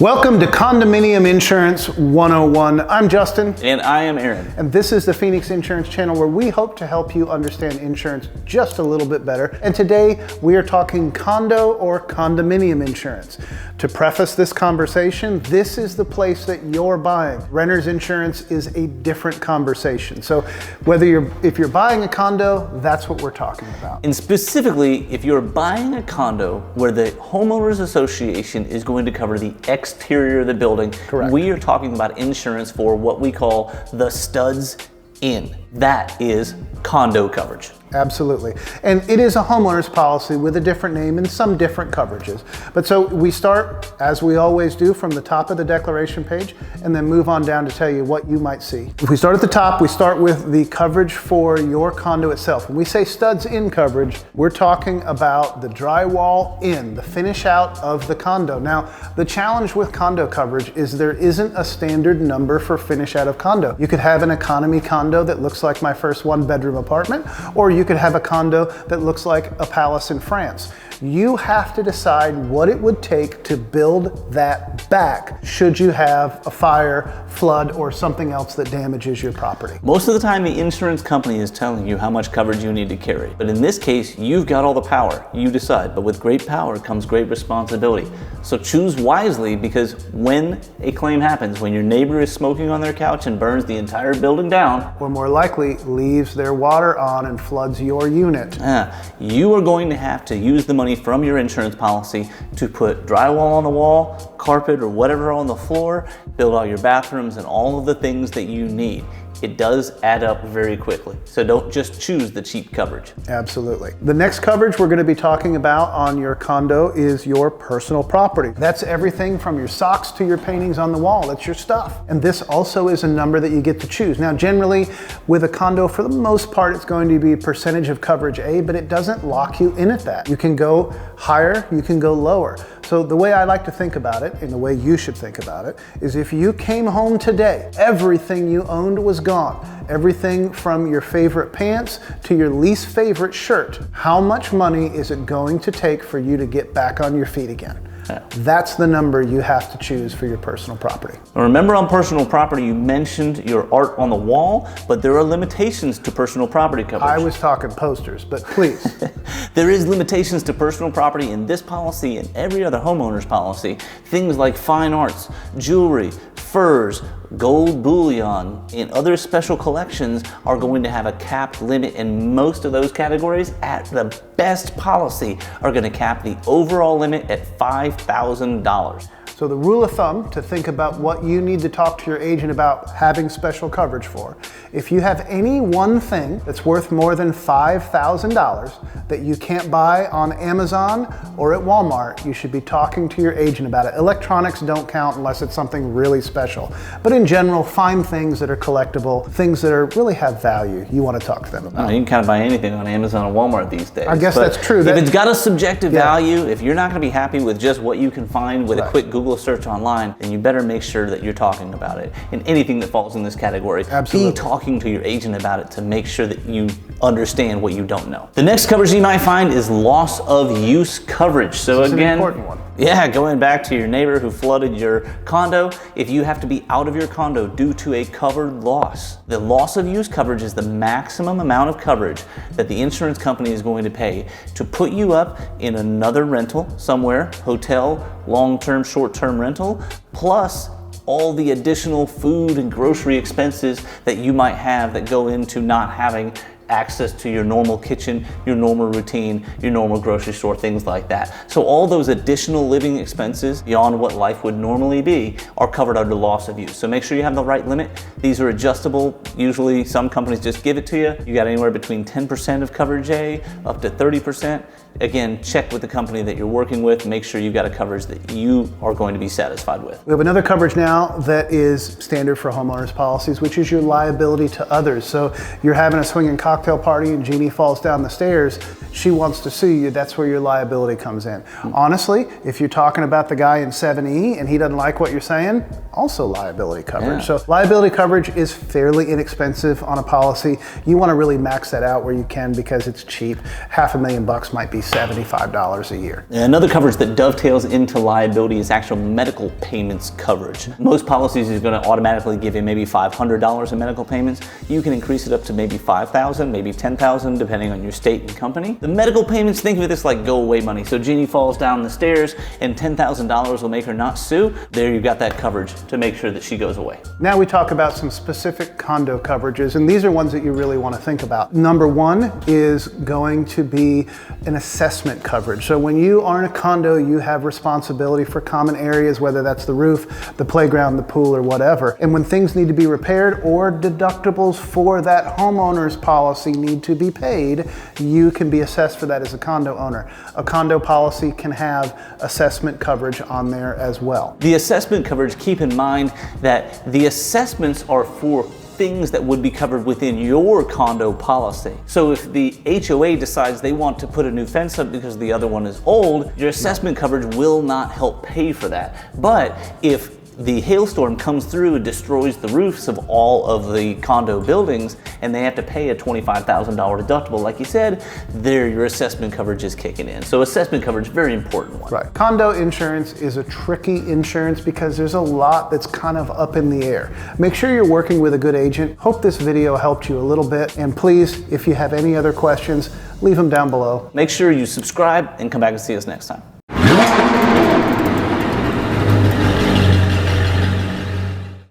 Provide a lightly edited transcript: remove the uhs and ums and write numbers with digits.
Welcome to Condominium Insurance 101. I'm Justin. And I am Aaron. And this is the Phoenix Insurance channel where we hope to help you understand insurance just a little bit better. And today we are talking condo or condominium insurance. To preface this conversation, this is the place that you're buying. Renter's insurance is a different conversation. So if you're buying a condo, that's what we're talking about. And specifically, if you're buying a condo where the homeowners association is going to cover the exterior of the building, correct, we are talking about insurance for what we call the studs in. That is condo coverage. Absolutely. And it is a homeowner's policy with a different name and some different coverages. But so we start, as we always do, from the top of the declaration page and then move on down to tell you what you might see. If we start at the top, we start with the coverage for your condo itself. When we say studs in coverage, we're talking about the drywall in, the finish out of the condo. Now, the challenge with condo coverage is there isn't a standard number for finish out of condo. You could have an economy condo that looks like my first one-bedroom apartment, or you could have a condo that looks like a palace in France. You have to decide what it would take to build that back should you have a fire, flood, or something else that damages your property. Most of the time, the insurance company is telling you how much coverage you need to carry. But in this case, you've got all the power. You decide. But with great power comes great responsibility. So choose wisely, because when a claim happens, when your neighbor is smoking on their couch and burns the entire building down, or more likely leaves their water on and floods your unit, you are going to have to use the money from your insurance policy to put drywall on the wall, carpet, or whatever on the floor, build all your bathrooms and all of the things that you need. It does add up very quickly. So don't just choose the cheap coverage. Absolutely. The next coverage we're going to be talking about on your condo is your personal property. That's everything from your socks to your paintings on the wall. That's your stuff. And this also is a number that you get to choose. Now, generally with a condo, for the most part, it's going to be a percentage of coverage A, but it doesn't lock you in at that. You can go higher, you can go lower. So the way I like to think about it, and the way you should think about it, is if you came home today, everything you owned was gone. Everything from your favorite pants to your least favorite shirt. How much money is it going to take for you to get back on your feet again? That's the number you have to choose for your personal property. Remember, on personal property, you mentioned your art on the wall, but there are limitations to personal property coverage. I was talking posters, but please. There is limitations to personal property in this policy and every other homeowner's policy. Things like fine arts, jewelry, furs, gold bullion, and other special collections are going to have a capped limit, and most of those categories at the best policy are going to cap the overall limit at $5,000. So the rule of thumb to think about what you need to talk to your agent about having special coverage for, if you have any one thing that's worth more than $5,000 that you can't buy on Amazon or at Walmart, you should be talking to your agent about it. Electronics don't count unless it's something really special. But in general, find things that are collectible, things that really have value. You want to talk to them about. You can kind of buy anything on Amazon or Walmart these days. I guess that's true. If it's got a subjective value, if you're not going to be happy with just what you can find with a quick Google search online, then you better make sure that you're talking about it. And anything that falls in this category, absolutely, be talking to your agent about it to make sure that you understand what you don't know. The next coverage you might find is loss of use coverage. So this is again, an important one. Yeah, going back to your neighbor who flooded your condo, if you have to be out of your condo due to a covered loss, the loss of use coverage is the maximum amount of coverage that the insurance company is going to pay to put you up in another rental somewhere, hotel, long-term, short-term rental, plus all the additional food and grocery expenses that you might have that go into not having access to your normal kitchen, your normal routine, your normal grocery store, things like that. So all those additional living expenses beyond what life would normally be are covered under loss of use. So make sure you have the right limit. These are adjustable. Usually some companies just give it to you. You got anywhere between 10% of coverage A up to 30%. Again, check with the company that you're working with. Make sure you've got a coverage that you are going to be satisfied with. We have another coverage now that is standard for homeowners policies, which is your liability to others. So you're having a swinging cocktail party and Jeannie falls down the stairs. She wants to sue you. That's where your liability comes in. Honestly, if you're talking about the guy in 7E and he doesn't like what you're saying, also liability coverage. Yeah. So liability coverage is fairly inexpensive on a policy. You want to really max that out where you can because it's cheap. $500,000 might be $75 a year. Another coverage that dovetails into liability is actual medical payments coverage. Most policies is going to automatically give you maybe $500 in medical payments. You can increase it up to maybe $5,000, maybe $10,000, depending on your state and company. The medical payments, think of this like go away money. So Jeannie falls down the stairs and $10,000 will make her not sue. There you've got that coverage to make sure that she goes away. Now we talk about some specific condo coverages, and these are ones that you really want to think about. Number one is going to be an assessment coverage. So when you are in a condo, you have responsibility for common areas, whether that's the roof, the playground, the pool, or whatever. And when things need to be repaired or deductibles for that homeowner's policy need to be paid, you can be assessed for that as a condo owner. A condo policy can have assessment coverage on there as well. The assessment coverage, keep in mind that the assessments are for things that would be covered within your condo policy. So if the HOA decides they want to put a new fence up because the other one is old, your assessment coverage will not help pay for that. But if the hailstorm comes through and destroys the roofs of all of the condo buildings and they have to pay a $25,000 deductible, like you said, there your assessment coverage is kicking in. So assessment coverage, very important one. Right. Condo insurance is a tricky insurance because there's a lot that's kind of up in the air. Make sure you're working with a good agent. Hope this video helped you a little bit. And please, if you have any other questions, leave them down below. Make sure you subscribe and come back and see us next time.